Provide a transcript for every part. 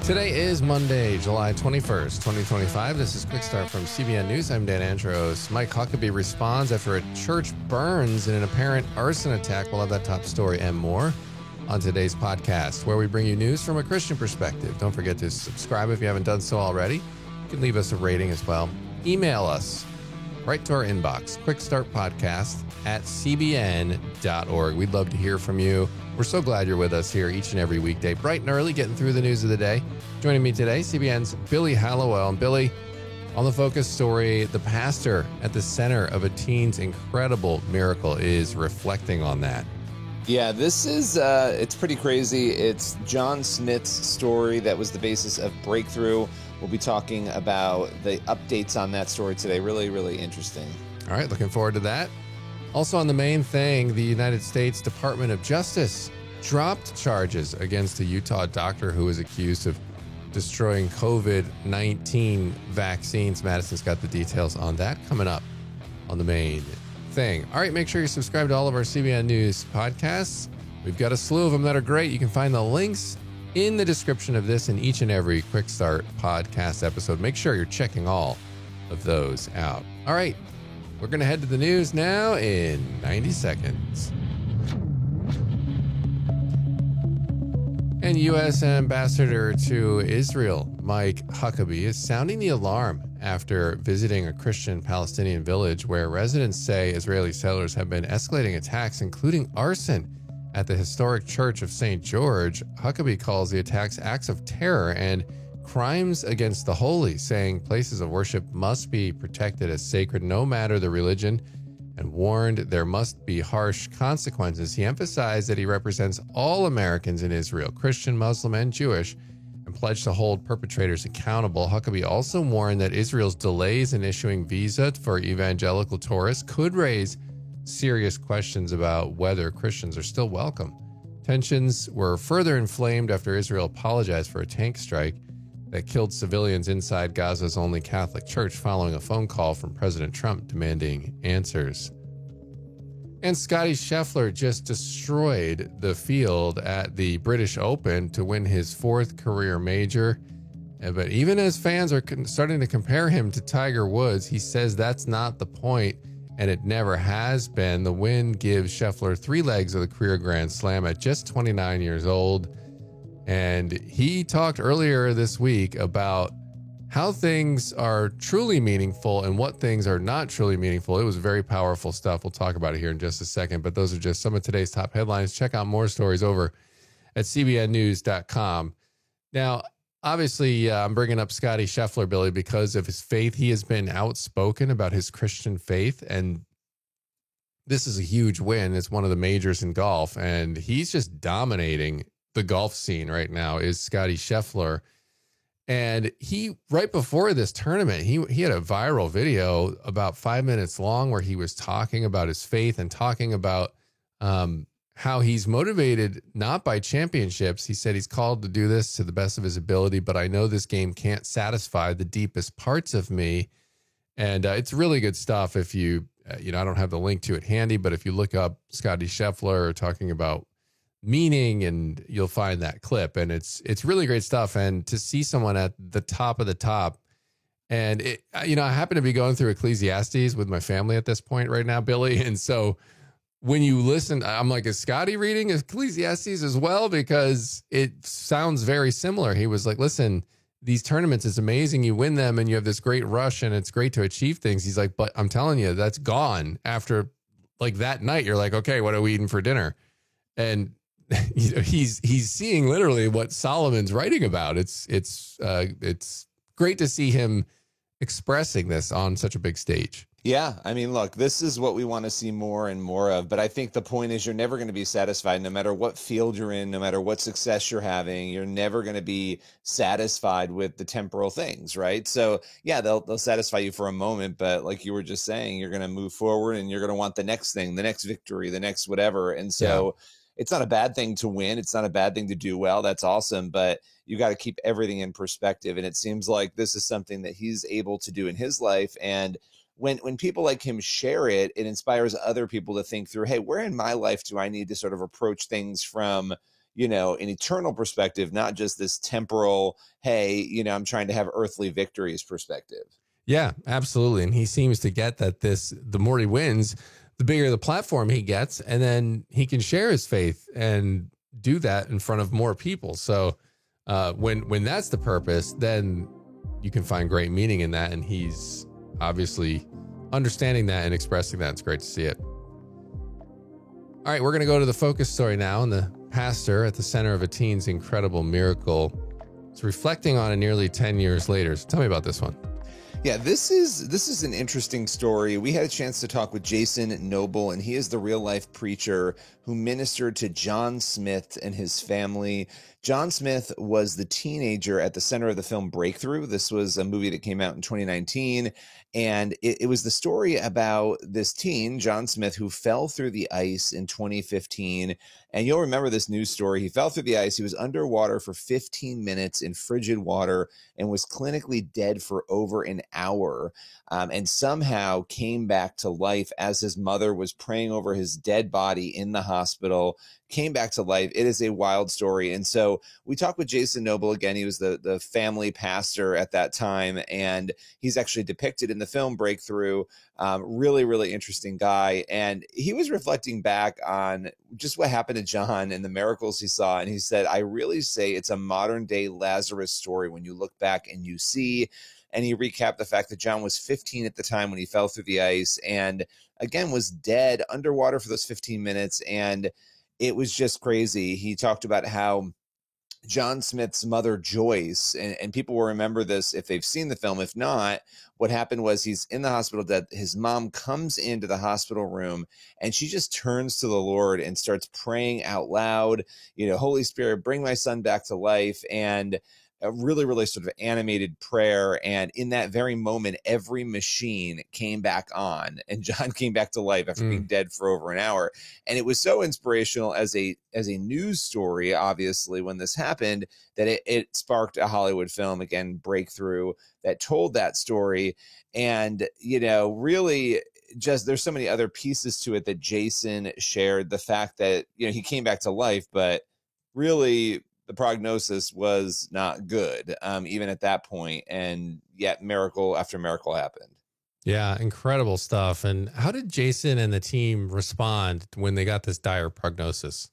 Today is Monday, July 21st, 2025. This is Quick Start from CBN News. I'm Dan Andros. Mike Huckabee responds after a church burns in an apparent arson attack. We'll have that top story and more on today's podcast, where we bring you news from a Christian perspective. Don't forget to subscribe if you haven't done so already. You can leave us a rating as well. Email us right to our inbox, quickstartpodcast@cbn.org. We'd love to hear from you. We're so glad you're with us here each and every weekday, bright and early, getting through the news of the day. Joining me today, CBN's Billy Hallowell. And Billy, on the focus story, the pastor at the center of a teen's incredible miracle is reflecting on that. Yeah, this is, it's pretty crazy. It's John Smith's story that was the basis of Breakthrough. We'll be talking about the updates on that story today. Really, really interesting. All right, looking forward to that. Also on the main thing, the United States Department of Justice dropped charges against a Utah doctor who was accused of destroying COVID-19 vaccines. Madison's got the details on that coming up on the main thing. All right, make sure you subscribe to all of our CBN News podcasts. We've got a slew of them that are great. You can find the links in the description of this and each and every Quick Start podcast episode. Make sure you're checking all of those out. All right. We're going to head to the news now in 90 seconds. And U.S. Ambassador to Israel, Mike Huckabee, is sounding the alarm after visiting a Christian Palestinian village where residents say Israeli settlers have been escalating attacks, including arson at the historic Church of St. George. Huckabee calls the attacks acts of terror and crimes against the holy, saying places of worship must be protected as sacred no matter the religion, and warned there must be harsh consequences. He emphasized that he represents all Americans in Israel, Christian, Muslim, and Jewish, and pledged to hold perpetrators accountable. Huckabee also warned that Israel's delays in issuing visas for evangelical tourists could raise serious questions about whether Christians are still welcome. Tensions were further inflamed after Israel apologized for a tank strike that killed civilians inside Gaza's only Catholic church following a phone call from President Trump demanding answers. And Scottie Scheffler just destroyed the field at the British Open to win his fourth career major. But even as fans are starting to compare him to Tiger Woods, he says that's not the point, and it never has been. The win gives Scheffler 3 legs of the career Grand Slam at just 29 years old. And he talked earlier this week about how things are truly meaningful and what things are not truly meaningful. It was very powerful stuff. We'll talk about it here in just a second, but those are just some of today's top headlines. Check out more stories over at cbnnews.com. Now, obviously, I'm bringing up Scottie Scheffler, Billy, because of his faith. He has been outspoken about his Christian faith, and this is a huge win. It's one of the majors in golf, and he's just dominating the golf scene right now is Scottie Scheffler. And he, right before this tournament, he had a viral video about 5 minutes long where he was talking about his faith and talking about how he's motivated not by championships. He said he's called to do this to the best of his ability, but I know this game can't satisfy the deepest parts of me. And it's really good stuff. If you, I don't have the link to it handy, but if you look up Scottie Scheffler talking about meaning, and you'll find that clip, and it's really great stuff. And to see someone at the top of the top, and I happen to be going through Ecclesiastes with my family at this point right now, Billy. And so when you listen, I'm like, is Scottie reading Ecclesiastes as well? Because it sounds very similar. He was like, listen, these tournaments is amazing. You win them and you have this great rush and it's great to achieve things. He's like, but I'm telling you, that's gone after like that night. You're like, okay, what are we eating for dinner? And he's seeing literally what Solomon's writing about. It's great to see him expressing this on such a big stage. Yeah, I mean, look, this is what we want to see more and more of. But I think the point is you're never going to be satisfied no matter what field you're in, no matter what success you're having. You're never going to be satisfied with the temporal things, right? So, yeah, they'll satisfy you for a moment. But like you were just saying, you're going to move forward and you're going to want the next thing, the next victory, the next whatever. And so it's not a bad thing to win. It's not a bad thing to do well. That's awesome. But you got to keep everything in perspective. And it seems like this is something that he's able to do in his life. And when people like him share it, it inspires other people to think through, hey, where in my life do I need to sort of approach things from, an eternal perspective, not just this temporal, hey, I'm trying to have earthly victories perspective. Yeah, absolutely. And he seems to get that the more he wins, the bigger the platform he gets, and then he can share his faith and do that in front of more people. So when that's the purpose, then you can find great meaning in that. And he's obviously understanding that and expressing that. It's great to see it. All right, we're going to go to the focus story now. And the pastor at the center of a teen's incredible miracle is reflecting on it nearly 10 years later. So tell me about this one. Yeah, this is an interesting story. We had a chance to talk with Jason Noble, and he is the real life preacher who ministered to John Smith and his family. John Smith was the teenager at the center of the film Breakthrough. This was a movie that came out in 2019, and it was the story about this teen, John Smith, who fell through the ice in 2015. And you'll remember this news story. He fell through the ice. He was underwater for 15 minutes in frigid water and was clinically dead for over an hour, and somehow came back to life as his mother was praying over his dead body in the hospital, came back to life. It is a wild story. And so we talked with Jason Noble again. He was the family pastor at that time, and he's actually depicted in the film Breakthrough. Really, really interesting guy. And he was reflecting back on just what happened to John and the miracles he saw. And he said, I really say it's a modern day Lazarus story when you look back and you see. And he recapped the fact that John was 15 at the time when he fell through the ice and again was dead underwater for those 15 minutes. And it was just crazy. He talked about how John Smith's mother, Joyce, and people will remember this if they've seen the film. If not, what happened was he's in the hospital dead. His mom comes into the hospital room and she just turns to the Lord and starts praying out loud, Holy Spirit, bring my son back to life. And a really, really sort of animated prayer. And in that very moment, every machine came back on and John came back to life after being dead for over an hour. And it was so inspirational as a news story, obviously, when this happened, that it sparked a Hollywood film, again, Breakthrough, that told that story. And, really just there's so many other pieces to it that Jason shared. The fact that, he came back to life, but really the prognosis was not good, even at that point, and yet miracle after miracle happened. Yeah, incredible stuff. And how did Jason and the team respond when they got this dire prognosis?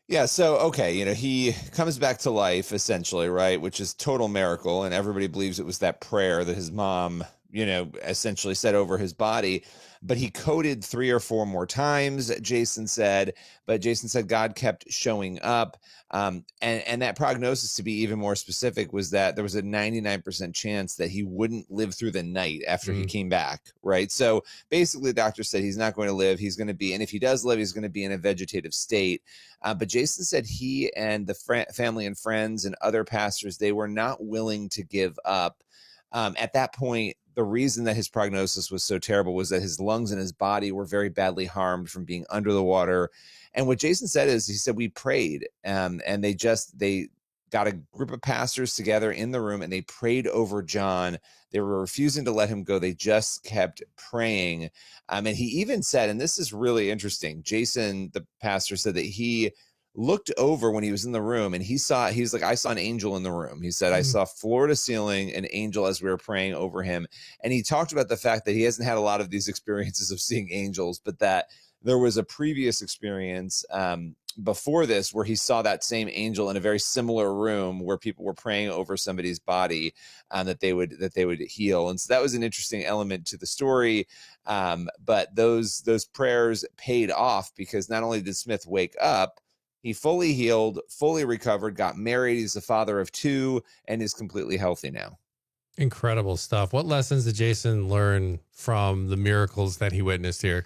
Yeah, so, okay, he comes back to life, essentially, right, which is total miracle, and everybody believes it was that prayer that his mom, essentially said over his body. But he coded 3 or 4 more times, Jason said. But Jason said God kept showing up. And that prognosis, to be even more specific, was that there was a 99% chance that he wouldn't live through the night after he came back, right? So basically, the doctor said he's not going to live. He's going to be, and if he does live, he's going to be in a vegetative state. But Jason said he and the family and friends and other pastors, they were not willing to give up. At that point, the reason that his prognosis was so terrible was that his lungs and his body were very badly harmed from being under the water. And what Jason said is, he said, we prayed, and they got a group of pastors together in the room and they prayed over John. They were refusing to let him go. They just kept praying. And he even said, and this is really interesting, Jason, the pastor, said that he looked over when he was in the room and he's like, I saw an angel in the room. He said, I saw floor to ceiling, an angel as we were praying over him. And he talked about the fact that he hasn't had a lot of these experiences of seeing angels, but that there was a previous experience before this where he saw that same angel in a very similar room where people were praying over somebody's body that they would heal. And so that was an interesting element to the story. But those prayers paid off, because not only did Smith wake up, he fully healed, fully recovered, got married. He's the father of 2 and is completely healthy now. Incredible stuff. What lessons did Jason learn from the miracles that he witnessed here?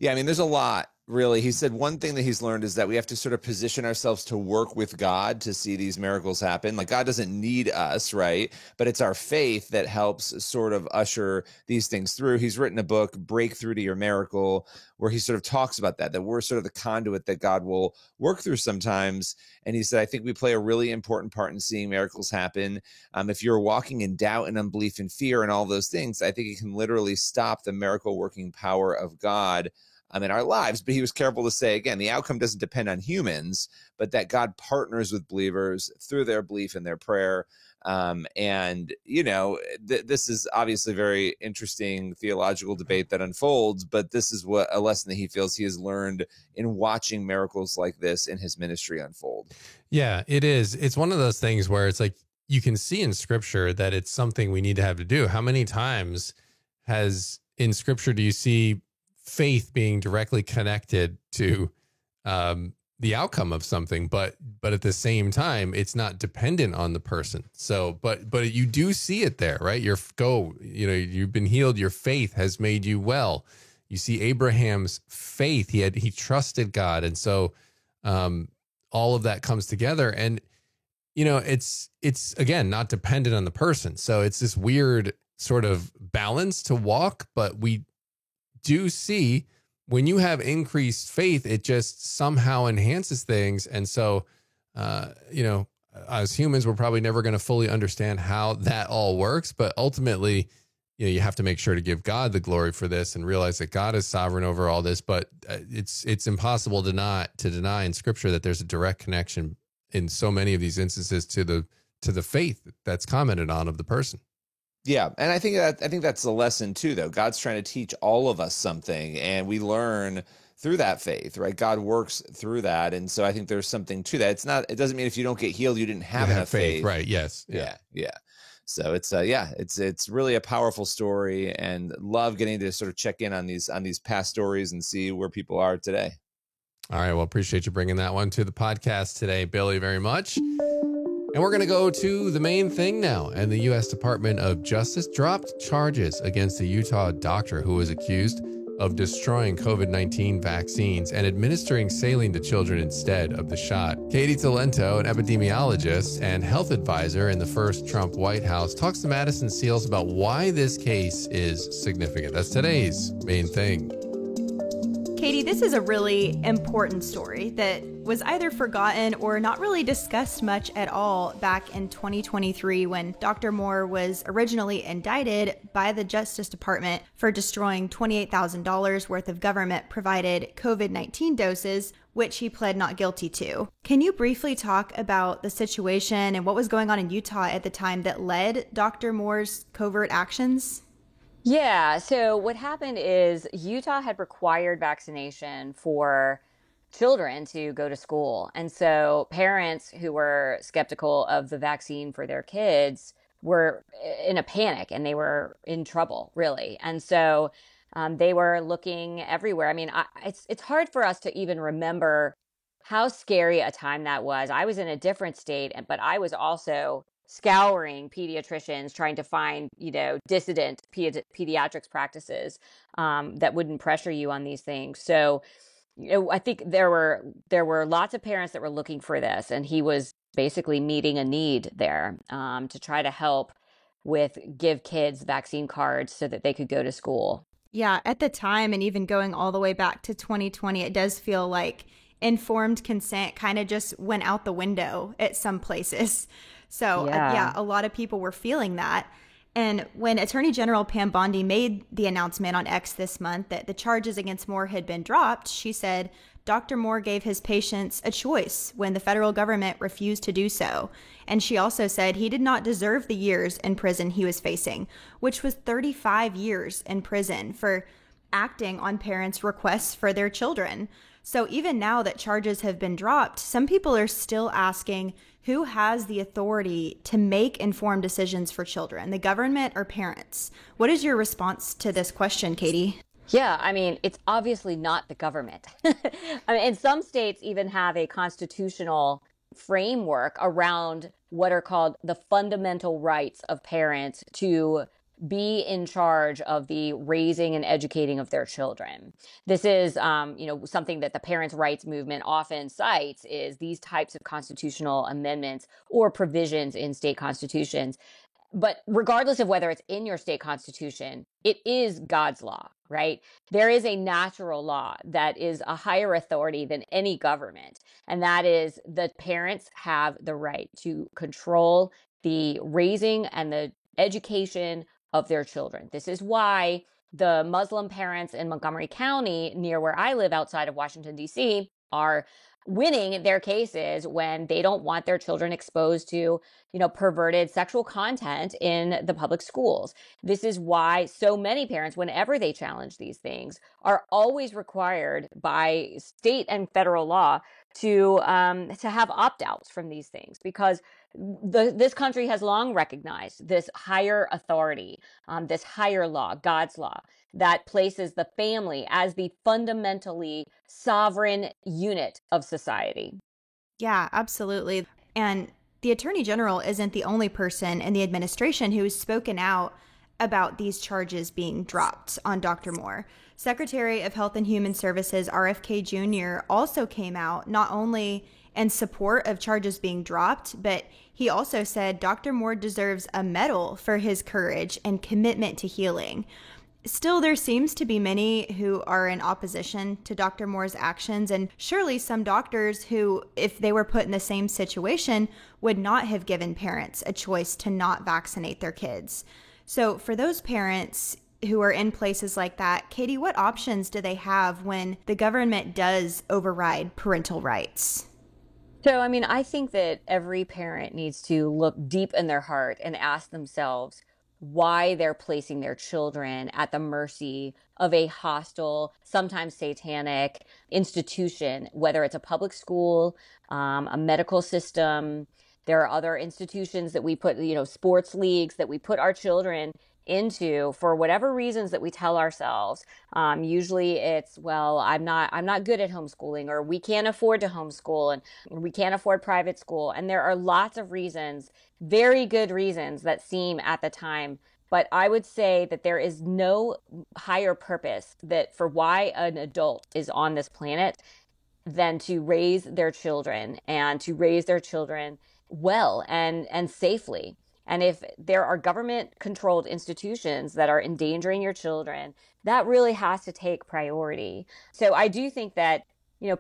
Yeah, I mean, there's a lot, really. He said one thing that he's learned is that we have to sort of position ourselves to work with God to see these miracles happen. Like, God doesn't need us, right? But it's our faith that helps sort of usher these things through. He's written a book, Breakthrough to Your Miracle, where he sort of talks about that we're sort of the conduit that God will work through sometimes. And he said, I think we play a really important part in seeing miracles happen. If you're walking in doubt and unbelief and fear and all those things, I think it can literally stop the miracle working power of God. in our lives. But he was careful to say, again, the outcome doesn't depend on humans, but that God partners with believers through their belief and their prayer. And, this is obviously a very interesting theological debate that unfolds, but this is what a lesson that he feels he has learned in watching miracles like this in his ministry unfold. Yeah, it is. It's one of those things where it's like you can see in scripture that it's something we need to have to do. How many times in scripture do you see faith being directly connected to the outcome of something, but at the same time, it's not dependent on the person. So, but you do see it there, right? You've been healed. Your faith has made you well. You see Abraham's faith. He trusted God. And so, all of that comes together, and, it's again, not dependent on the person. So it's this weird sort of balance to walk, but we do see when you have increased faith, it just somehow enhances things. And so, as humans, we're probably never going to fully understand how that all works. But ultimately, you have to make sure to give God the glory for this and realize that God is sovereign over all this. But it's impossible to deny in Scripture that there's a direct connection in so many of these instances to the faith that's commented on of the person. Yeah, and I think that's the lesson too, though. God's trying to teach all of us something, and we learn through that faith, right? God works through that, and so I think there's something to that. It doesn't mean if you don't get healed, you didn't have enough faith, right? Yes, yeah. So it's really a powerful story, and love getting to sort of check in on these past stories and see where people are today. All right, well, appreciate you bringing that one to the podcast today, Billy, very much. And we're going to go to the main thing now. And the U.S. Department of Justice dropped charges against a Utah doctor who was accused of destroying COVID-19 vaccines and administering saline to children instead of the shot. Katie Talento, an epidemiologist and health advisor in the first Trump White House, talks to Madison Seals about why this case is significant. That's today's main thing. Katie, this is a really important story that was either forgotten or not really discussed much at all back in 2023 when Dr. Moore was originally indicted by the Justice Department for destroying $28,000 worth of government-provided COVID-19 doses, which he pled not guilty to. Can you briefly talk about the situation and what was going on in Utah at the time that led Dr. Moore's covert actions? Yeah, so what happened is Utah had required vaccination for children to go to school. And so parents who were skeptical of the vaccine for their kids were in a panic and they were in trouble, really. And so they were looking everywhere. I mean, it's hard for us to even remember how scary a time that was. I was in a different state, but I was also scouring pediatricians trying to find, dissident pediatrics practices that wouldn't pressure you on these things. So, I think there were lots of parents that were looking for this, and he was basically meeting a need there to try to help give kids vaccine cards so that they could go to school. Yeah, at the time, and even going all the way back to 2020, it does feel like informed consent kind of just went out the window at some places. So, a lot of people were feeling that. And when Attorney General Pam Bondi made the announcement on X this month that the charges against Moore had been dropped, she said Dr. Moore gave his patients a choice when the federal government refused to do so. And she also said he did not deserve the years in prison he was facing, which was 35 years in prison for acting on parents' requests for their children. So even now that charges have been dropped, some people are still asking who has the authority to make informed decisions for children, the government or parents? What is your response to this question, Katie? Yeah, I mean, it's obviously not the government. I mean, and some states even have a constitutional framework around what are called the fundamental rights of parents to be in charge of the raising and educating of their children. This is, something that the parents' rights movement often cites is these types of constitutional amendments or provisions in state constitutions. But regardless of whether it's in your state constitution, it is God's law, right? There is a natural law that is a higher authority than any government. And that is that parents have the right to control the raising and the education of their children. This is why The Muslim parents in Montgomery County, near where I live outside of Washington, D.C., are winning their cases when they don't want their children exposed to, perverted sexual content in the public schools. This is why so many parents, whenever they challenge these things, are always required by state and federal law to have opt-outs from these things, because this country has long recognized this higher authority, this higher law, God's law, that places the family as the fundamentally sovereign unit of society. Yeah, absolutely. And the Attorney General isn't the only person in the administration who has spoken out about these charges being dropped on Dr. Moore. Secretary of Health and Human Services RFK Jr. also came out not only in support of charges being dropped, but he also said Dr. Moore deserves a medal for his courage and commitment to healing. Still, there seems to be many who are in opposition to Dr. Moore's actions, and surely some doctors who, if they were put in the same situation, would not have given parents a choice to not vaccinate their kids. So for those parents who are in places like that, Katie, what options do they have when the government does override parental rights? So, I think that every parent needs to look deep in their heart and ask themselves why they're placing their children at the mercy of a hostile, sometimes satanic institution, whether it's a public school, a medical system. There are other institutions that we put, sports leagues that we put our children into for whatever reasons that we tell ourselves. Usually it's, well, I'm not good at homeschooling, or we can't afford to homeschool, and we can't afford private school. And there are lots of reasons, very good reasons, that seem at the time. But I would say that there is no higher purpose that for why an adult is on this planet than to raise their children, and to raise their children well and safely. And if there are government-controlled institutions that are endangering your children, that really has to take priority. So I do think that,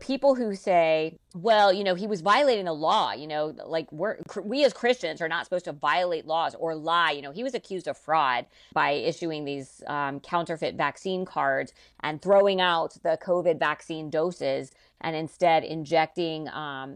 people who say, well, he was violating the law, like we as Christians are not supposed to violate laws or lie. He was accused of fraud by issuing these counterfeit vaccine cards and throwing out the COVID vaccine doses, and instead injecting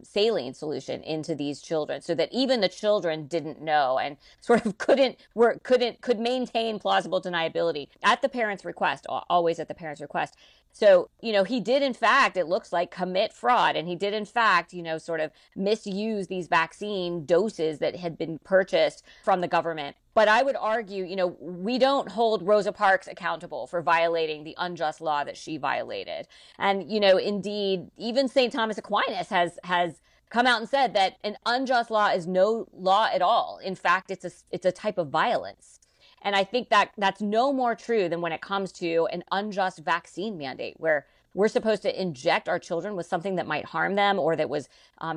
saline solution into these children, so that even the children didn't know and sort of could maintain plausible deniability at the parent's request, always at the parent's request. So, he did, in fact, it looks like, commit fraud, and he did, in fact, sort of misuse these vaccine doses that had been purchased from the government. But I would argue, we don't hold Rosa Parks accountable for violating the unjust law that she violated. And, indeed, even St. Thomas Aquinas has come out and said that an unjust law is no law at all. In fact, it's a type of violence. And I think that that's no more true than when it comes to an unjust vaccine mandate, where we're supposed to inject our children with something that might harm them, or that was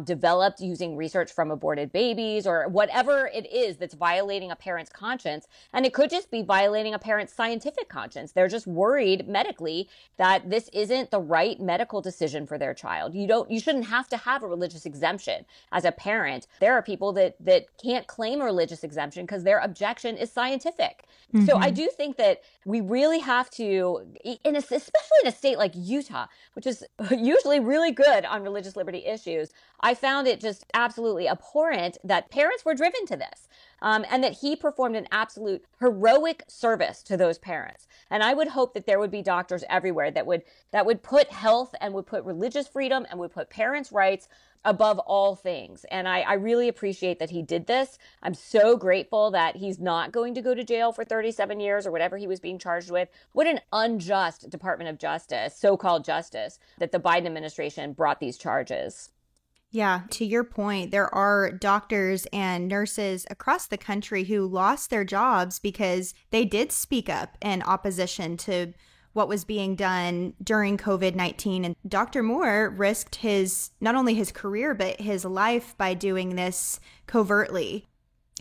developed using research from aborted babies, or whatever it is that's violating a parent's conscience. And it could just be violating a parent's scientific conscience. They're just worried medically that this isn't the right medical decision for their child. You shouldn't have to have a religious exemption as a parent. There are people that can't claim a religious exemption because their objection is scientific. Mm-hmm. So I do think that we really have to, especially in a state like Utah, which is usually really good on religious liberty issues, I found it just absolutely abhorrent that parents were driven to this, and that he performed an absolute heroic service to those parents. And I would hope that there would be doctors everywhere that would put health and would put religious freedom and would put parents' rights above all things. And I really appreciate that he did this. I'm so grateful that he's not going to go to jail for 37 years or whatever he was being charged with. What an unjust Department of Justice, so-called justice, that the Biden administration brought these charges. Yeah, to your point, there are doctors and nurses across the country who lost their jobs because they did speak up in opposition to what was being done during COVID-19. And Dr. Moore risked not only his career, but his life by doing this covertly.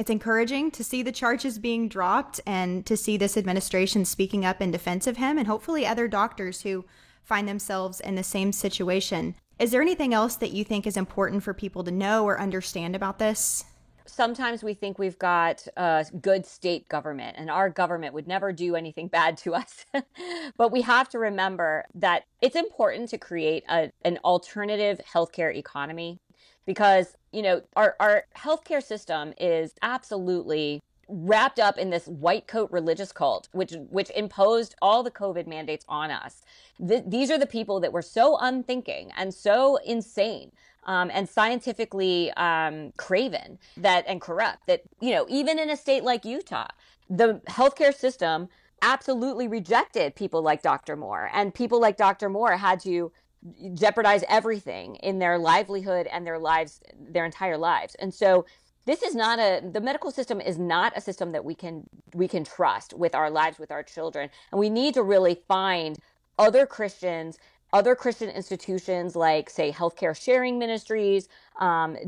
It's encouraging to see the charges being dropped and to see this administration speaking up in defense of him, and hopefully other doctors who find themselves in the same situation. Is there anything else that you think is important for people to know or understand about this? sometimes we think we've got a good state government and our government would never do anything bad to us. But we have to remember that it's important to create an alternative healthcare economy because, our healthcare system is absolutely wrapped up in this white coat religious cult, which imposed all the COVID mandates on us. These are the people that were so unthinking and so insane and scientifically craven and corrupt that, even in a state like Utah, the healthcare system absolutely rejected people like Dr. Moore, and people like Dr. Moore had to jeopardize everything in their livelihood and their entire lives. And so this is the medical system is not a system that we can trust with our lives, with our children. And we need to really find other Christian institutions like, say, healthcare sharing ministries,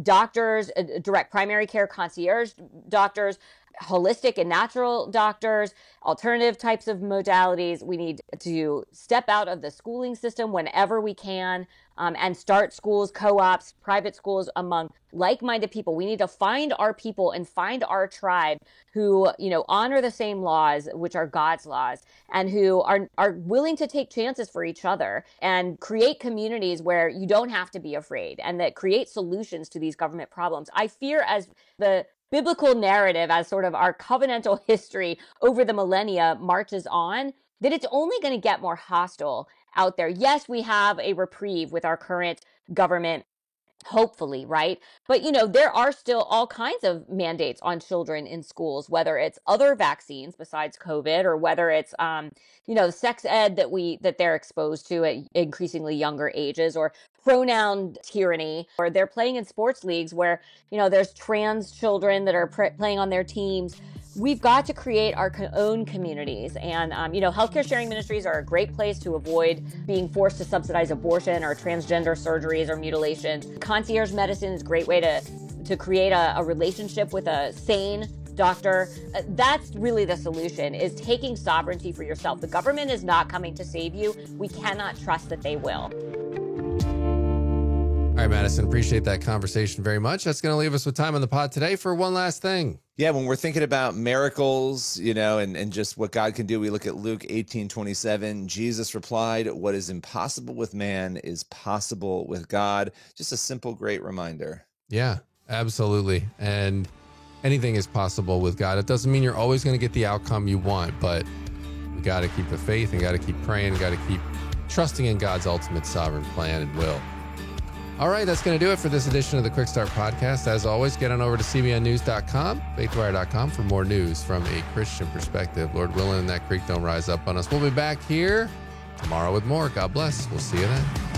doctors, direct primary care concierge doctors, holistic and natural doctors, alternative types of modalities. We need to step out of the schooling system whenever we can, and start schools, co-ops, private schools among like-minded people. We need to find our people and find our tribe who, honor the same laws, which are God's laws, and who are willing to take chances for each other and create communities where you don't have to be afraid and that create solutions to these government problems. I fear, as the biblical narrative, as sort of our covenantal history over the millennia marches on, that it's only going to get more hostile out there. Yes, we have a reprieve with our current government, hopefully, right? But, there are still all kinds of mandates on children in schools, whether it's other vaccines besides COVID, or whether it's, the sex ed that they're exposed to at increasingly younger ages, or pronoun tyranny, or they're playing in sports leagues where, there's trans children that are playing on their teams. We've got to create our own communities. And, healthcare sharing ministries are a great place to avoid being forced to subsidize abortion or transgender surgeries or mutilations. Concierge medicine is a great way to create a relationship with a sane doctor. That's really the solution, is taking sovereignty for yourself. The government is not coming to save you. We cannot trust that they will. All right, Madison, appreciate that conversation very much. That's going to leave us with time on the pod today for one last thing. Yeah, when we're thinking about miracles, and just what God can do, we look at Luke 18:27. Jesus replied, "What is impossible with man is possible with God." Just a simple, great reminder. Yeah, absolutely. And anything is possible with God. It doesn't mean you're always going to get the outcome you want, but we got to keep the faith and got to keep praying and got to keep trusting in God's ultimate sovereign plan and will. All right, that's going to do it for this edition of the Quick Start Podcast. As always, get on over to cbnnews.com, faithwire.com for more news from a Christian perspective. Lord willing, that creek don't rise up on us. We'll be back here tomorrow with more. God bless. We'll see you then.